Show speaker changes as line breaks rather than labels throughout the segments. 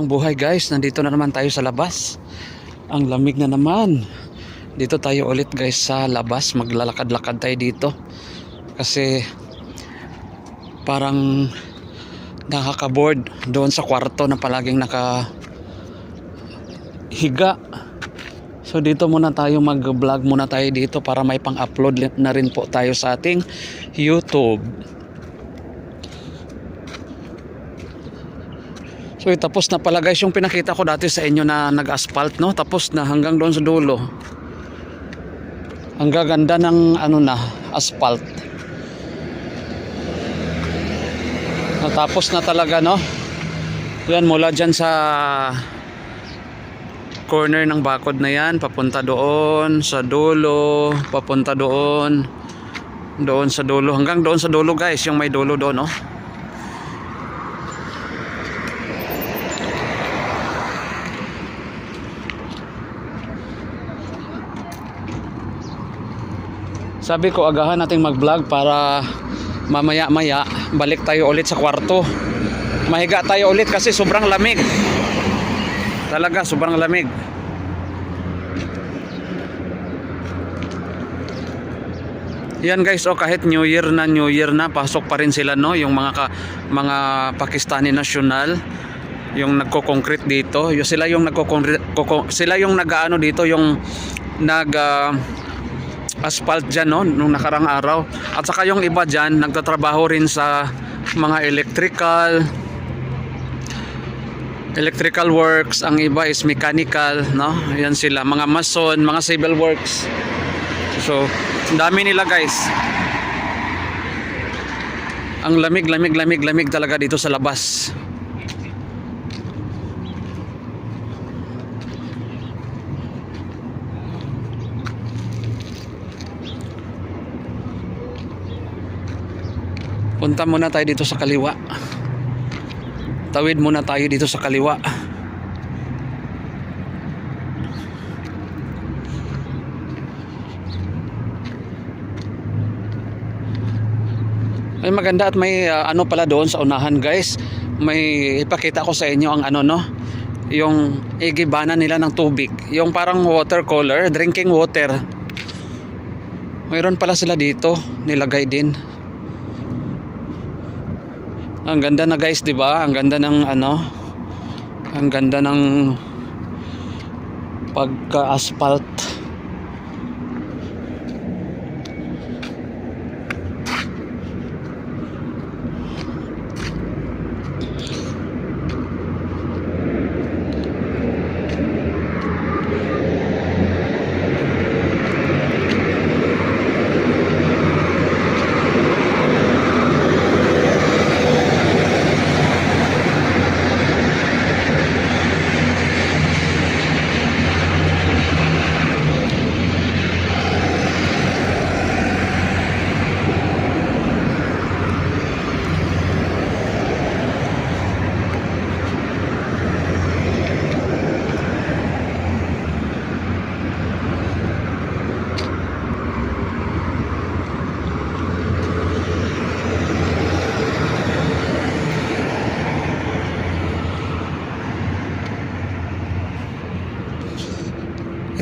ng buhay guys, nandito na naman tayo sa labas. Ang lamig na naman. Dito tayo ulit guys sa labas, maglalakad-lakad tayo dito. Kasi parang nakaka-bored doon sa kwarto na palaging nakahiga. So dito muna tayo mag-vlog muna tayo dito para may pang-upload na rin po tayo sa ating YouTube. So tapos na pala guys yung pinakita ko dati sa inyo na nag-asphalt, no? Tapos na hanggang doon sa dulo. Ang gaganda ng asphalt. Natapos na talaga, no? Yan, mula dyan sa corner ng bakod na yan, papunta doon sa dulo, papunta doon sa dulo, hanggang doon sa dulo guys, yung may dulo doon, no? Sabi ko agahan nating mag-vlog para mamaya-maya balik tayo ulit sa kwarto. Mahiga tayo ulit kasi sobrang lamig. Talaga sobrang lamig. Yan guys, kahit New Year na pasok pa rin sila, no, yung mga Pakistani national, yung nagko-concrete dito. Sila yung nag-aano dito, yung asphalt dyan, no, nung nakarang araw. At saka yung iba dyan nagtatrabaho rin sa mga electrical works. Ang iba is mechanical, no. Yan sila, mga mason, mga civil works. So dami nila guys. Ang lamig talaga dito sa labas. Punta muna tayo dito sa kaliwa. Tawid muna tayo dito sa kaliwa. Ay maganda at may pala doon sa unahan guys. May ipakita ko sa inyo ang yung igibana nila ng tubig. Yung parang watercolor, drinking water. Mayroon pala sila dito, nilagay din. Ang ganda na guys, 'di ba? Ang ganda ng ang ganda ng pagka-asphalt.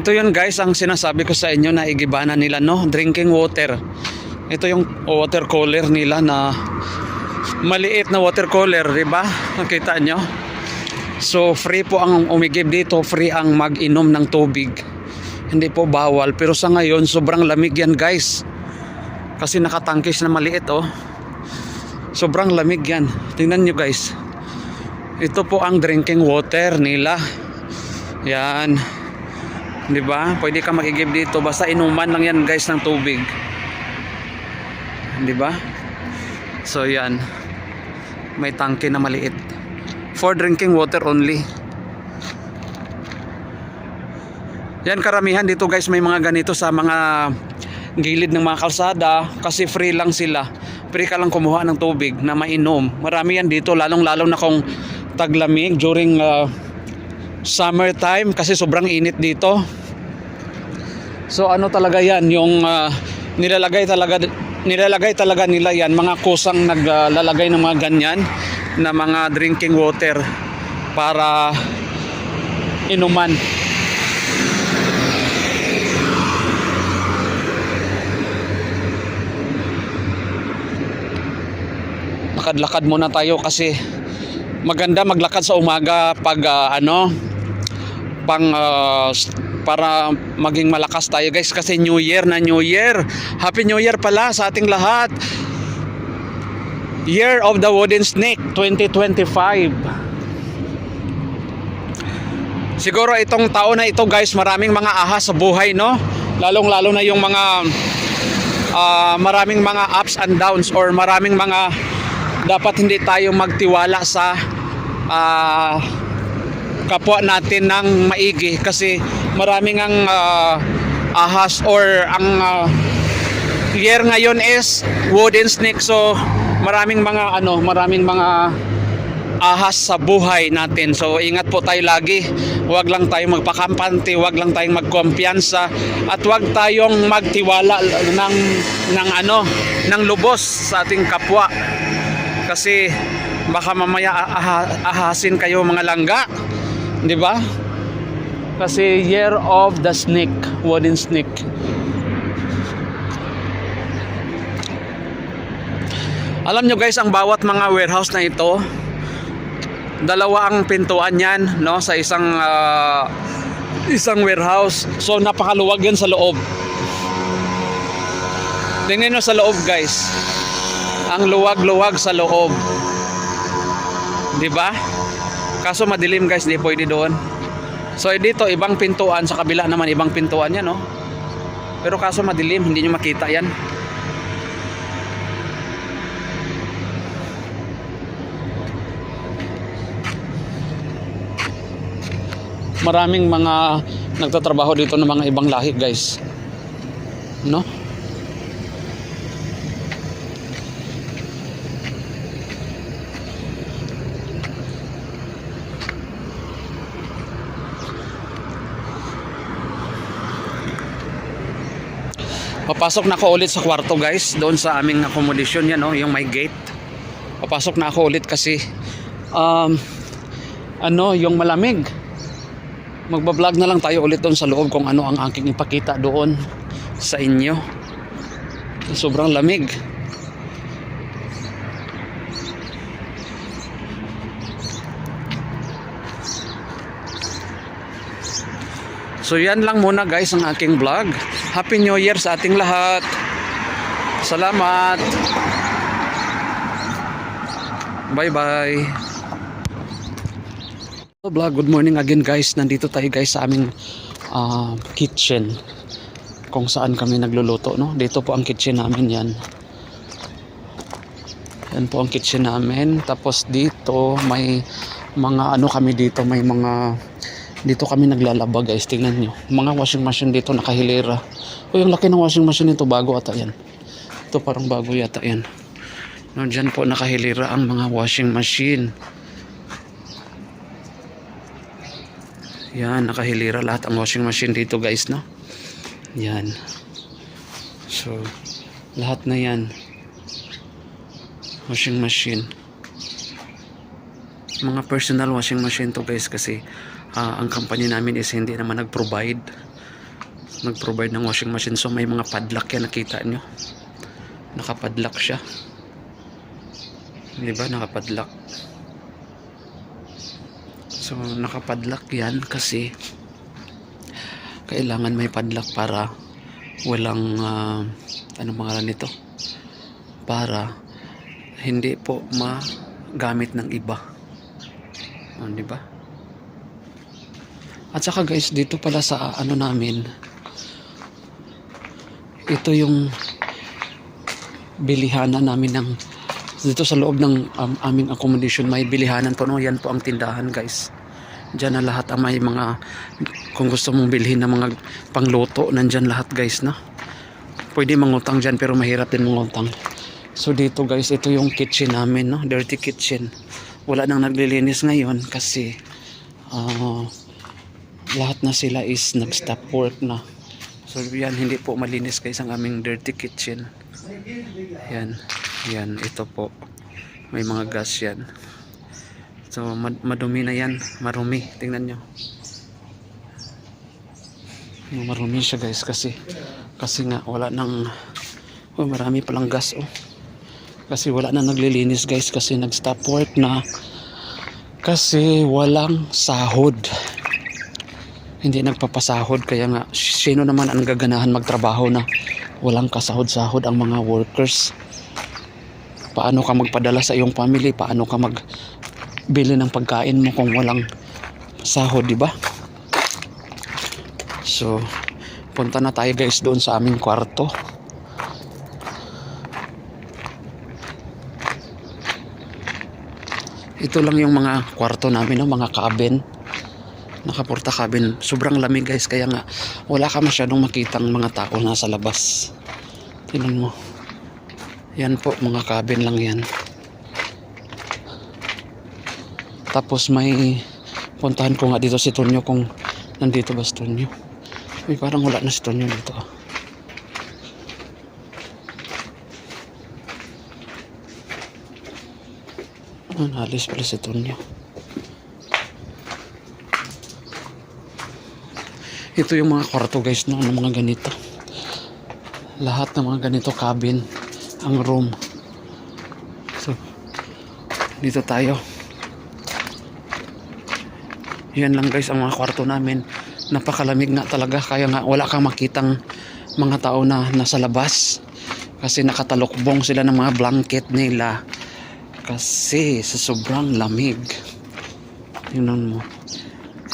Ito yun guys, ang sinasabi ko sa inyo na igibana nila, no, drinking water. Ito yung water cooler nila na maliit na water cooler, diba? Nakita nyo? So free po ang umigib dito, free ang mag-inom ng tubig. Hindi po bawal, pero sa ngayon sobrang lamig yan guys. Kasi nakatangkis na maliit, oh. Sobrang lamig yan. Tingnan nyo guys. Ito po ang drinking water nila. Yan. 'Di ba? Pwede ka makigib dito basta inuman lang yan guys ng tubig. 'Di ba? So yan. May tangke na maliit. For drinking water only. Yan, karamihan dito guys may mga ganito sa mga gilid ng mga kalsada kasi free lang sila. Free ka lang kumuha ng tubig na mainom. Marami yan dito, lalong-lalo na kung taglamig during summertime kasi sobrang init dito. So talaga yan, yung nilalagay talaga nila yan, mga kusang naglalagay ng mga ganyan na mga drinking water para inuman. Lakad-lakad muna tayo kasi maganda maglakad sa umaga pag para maging malakas tayo guys, kasi New Year na, New Year. Happy New Year pala sa ating lahat. Year of the Wooden Snake 2025. Siguro itong taon na ito guys, maraming mga ahas sa buhay, no? Lalong-lalo na yung mga maraming mga ups and downs, or maraming mga dapat hindi tayo magtiwala sa kapwa natin ng maigi, kasi maraming ang ahas, or ang year ngayon is wooden snake. So maraming mga ahas sa buhay natin. So ingat po tayo lagi. Huwag lang tayong magpakampante, huwag lang tayong magkumpiyansa, at huwag tayong magtiwala ng lubos sa ating kapwa. Kasi baka mamaya ahasin kayo mga langga, 'di ba? Kasi year of the snake, wooden snake. Alam nyo guys, ang bawat mga warehouse na ito, dalawa ang pintuan yan, no, sa isang warehouse. So napakaluwag yan sa loob. Tingnan nyo sa loob guys, ang luwag-luwag sa loob, 'di ba? Kaso madilim guys, di pwede doon. So dito ibang pintuan, sa kabila naman ibang pintuan yan, no? Pero kaso madilim, hindi nyo makita yan. Maraming mga nagtatrabaho dito ng mga ibang lahi guys, no? Papasok na ako ulit sa kwarto guys, doon sa aming accommodation yan, no, yung may gate. Papasok na ako ulit kasi yung malamig. Magbablog na lang tayo ulit doon sa loob kung ano ang aking ipakita doon sa inyo. Sobrang lamig. So yan lang muna guys ang aking vlog. Happy New Year sa ating lahat. Salamat. Bye bye. Vlog, good morning again guys. Nandito tayo guys sa aming kitchen, kung saan kami nagluluto, no? Dito po ang kitchen namin yan. Yan po ang kitchen namin. Tapos dito may mga kami dito, may mga dito kami naglalaba guys. Tingnan nyo, mga washing machine dito nakahilera. Yung laki ng washing machine nito, bago ata yan. Ito parang bago yata yan, no? Dyan po nakahilera ang mga washing machine. Yan, nakahilera lahat ang washing machine dito guys, no? Yan. So lahat na yan washing machine, mga personal washing machine to guys, kasi ang company namin is hindi naman nag-provide ng washing machine. So may mga padlock yan, nakita nyo, nakapadlock siya, diba? Nakapadlock. So nakapadlock yan kasi kailangan may padlock para walang anong pangalan nito, para hindi po magamit ng iba, diba? At saka guys, dito pala sa namin, ito yung bilihanan namin ng dito sa loob ng aming accommodation. May bilihanan po, no? Yan po ang tindahan guys. Diyan na lahat ang may mga, kung gusto mong bilhin ng mga pangluto, nandyan lahat guys, no? Pwede mangutang dyan pero mahirap din mangutang. So dito guys, ito yung kitchen namin, no? Dirty kitchen. Wala nang naglilinis ngayon kasi lahat na sila is nag-stop work na. So yan, hindi po malinis guys ang aming dirty kitchen. Yan, ito po. May mga gas yan. So madumi na yan, marumi. Tingnan nyo. Marumi siya guys kasi nga wala nang marami palang gas kasi wala na naglilinis guys kasi nag-stop work na kasi walang sahod. Hindi nagpapasahod kaya nga sino naman ang gaganahan magtrabaho na walang kasahod-sahod ang mga workers. Paano ka magpadala sa iyong family? Paano ka magbili ng pagkain mo kung walang sahod, di ba? So, punta na tayo guys doon sa aming kwarto. Ito lang yung mga kwarto namin, no? Mga cabin. Nakaporta cabin. Sobrang lamig guys, kaya nga wala ka masyadong makitang mga tao nasa labas. Tingnan mo. Yan po, mga cabin lang yan. Tapos may puntahan ko nga dito si Tonyo kung nandito ba si Tonyo. Uy, parang wala na si Tonyo dito. Nalis pala si Tonyo. Ito yung mga kwarto guys, no, ng mga ganito. Lahat ng mga ganito cabin ang room. So dito tayo. Yan lang guys ang mga kwarto namin. Napakalamig nga talaga kaya nga wala kang makitang mga tao na nasa labas kasi nakatalokbong sila ng mga blanket nila kasi sa sobrang lamig. Tingnan mo.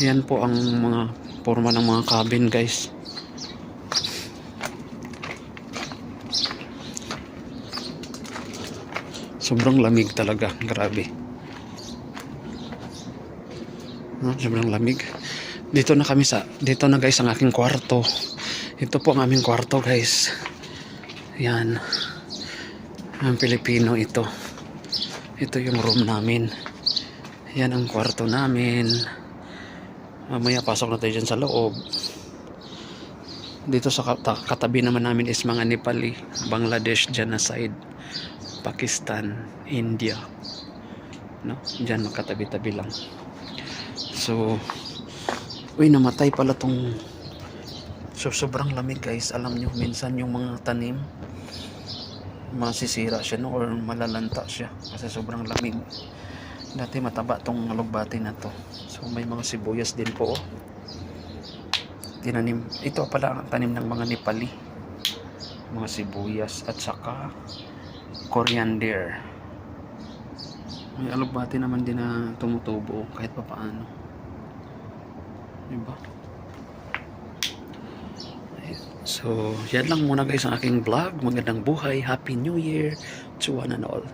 Yan po ang mga forma ng mga cabin guys. Sobrang lamig talaga, grabe. Sobrang lamig. Dito na guys ang aking kwarto. Ito po ang aming kwarto guys. Yan. Ang Pilipino ito. Ito yung room namin. Yan ang kwarto namin. Mamaya pasok na tayo dyan sa loob. Dito sa katabi naman namin is mga Nepali, Bangladesh dyan na side, Pakistan, India, no? Dyan magkatabi-tabi lang. So namatay pala tong sobrang lamig guys. Alam nyo, minsan yung mga tanim masisira siya, no? Or malalanta siya kasi sobrang lamig. Dati mataba tong alugbati na to. So may mga sibuyas din po, tinanim. Ito pala ang tanim ng mga Nepali, mga sibuyas at saka coriander. May alugbati naman din na tumutubo kahit pa paano, diba? So yan lang muna guys ang aking vlog. Magandang buhay, Happy New Year to one and all.